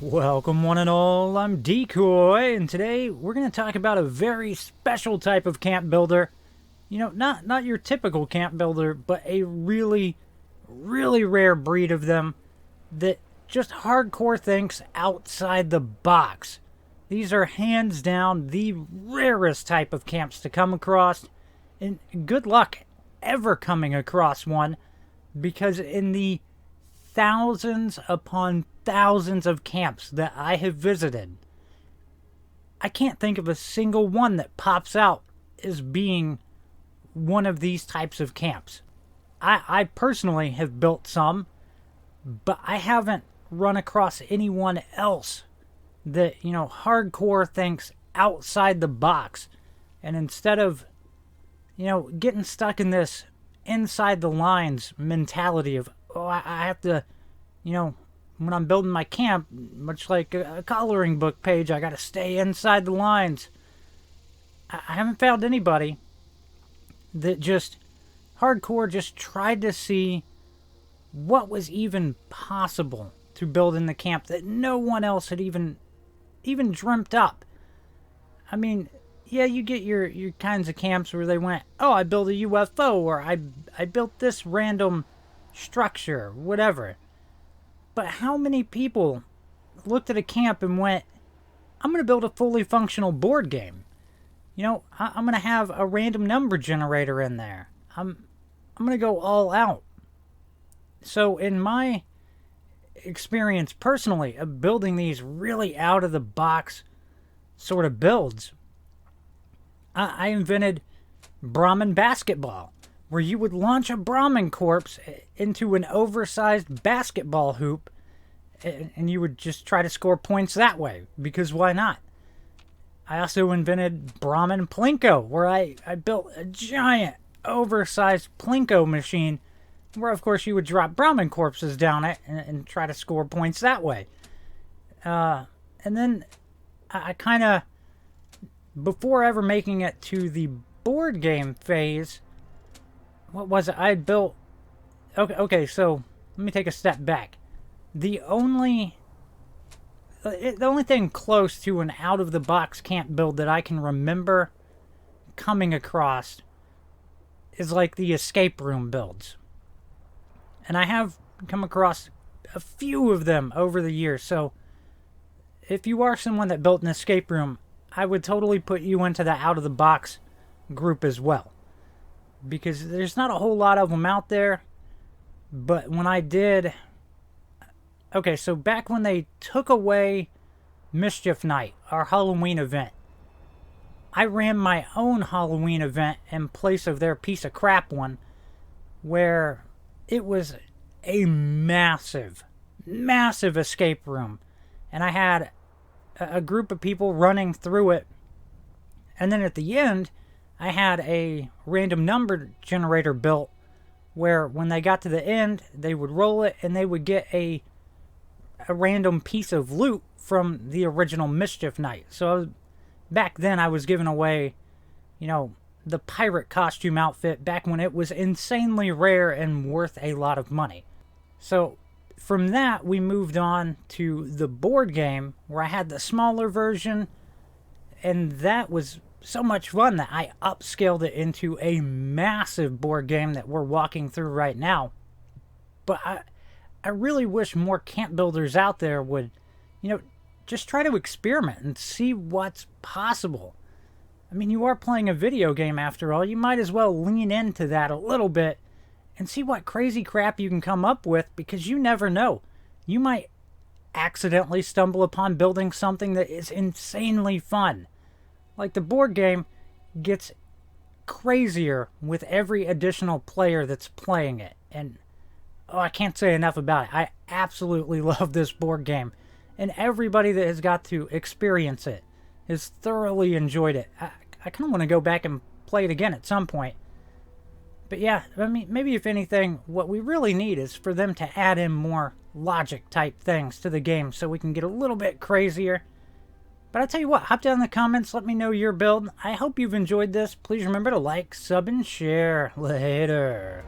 Welcome one and all, I'm Decoy, and today we're going to talk about a very special type of camp builder. You know, not your typical camp builder, but a really rare breed of them that just hardcore thinks outside the box. These are hands down the rarest type of camps to come across, and good luck ever coming across one, because in the thousands upon thousands of camps that I have visited, I can't think of a single one that pops out as being one of these types of camps. I personally have built some, but I haven't run across anyone else that, you know, hardcore thinks outside the box. And instead of, you know, getting stuck in this inside the lines mentality of, oh, I have to, you know, when I'm building my camp, much like a coloring book page, I got to stay inside the lines. I haven't found anybody that just hardcore just tried to see what was even possible to build in the camp that no one else had even dreamt up. I mean, yeah, you get your kinds of camps where they went, oh, I built a UFO, or I built this random structure, whatever. But how many people looked at a camp and went, I'm going to build a fully functional board game. You know, I'm going to have a random number generator in there. I'm going to go all out. So in my experience personally of building these really out of the box sort of builds, I invented Brahmin basketball, where you would launch a Brahmin corpse into an oversized basketball hoop, and you would just try to score points that way, because why not? I also invented Brahmin Plinko, where I built a giant oversized Plinko machine, where of course you would drop Brahmin corpses down it and try to score points that way. And then I kind of, before ever making it to the board game phase, what was it? I had built... Okay, so let me take a step back. The only thing close to an out-of-the-box camp build that I can remember coming across is like the escape room builds. And I have come across a few of them over the years, so if you are someone that built an escape room, I would totally put you into the out-of-the-box group as well, because there's not a whole lot of them out there. But when I did... Okay, so back when they took away Mischief Night, our Halloween event, I ran my own Halloween event in place of their piece of crap one, where it was a massive escape room. And I had a group of people running through it. And then at the end, I had a random number generator built where when they got to the end, they would roll it and they would get a random piece of loot from the original Mischief Night. So back then I was giving away, you know, the pirate costume outfit back when it was insanely rare and worth a lot of money. So from that, we moved on to the board game, where I had the smaller version, and that was so much fun that I upscaled it into a massive board game that we're walking through right now. But I really wish more camp builders out there would, you know, just try to experiment and see what's possible. I mean, you are playing a video game after all. You might as well lean into that a little bit and see what crazy crap you can come up with, because you never know. You might accidentally stumble upon building something that is insanely fun. Like, the board game gets crazier with every additional player that's playing it. And, oh, I can't say enough about it. I absolutely love this board game. And everybody that has got to experience it has thoroughly enjoyed it. I kind of want to go back and play it again at some point. But yeah, I mean, maybe if anything, what we really need is for them to add in more logic type things to the game so we can get a little bit crazier. But I'll tell you what, hop down in the comments, let me know your build. I hope you've enjoyed this. Please remember to like, sub, and share. Later.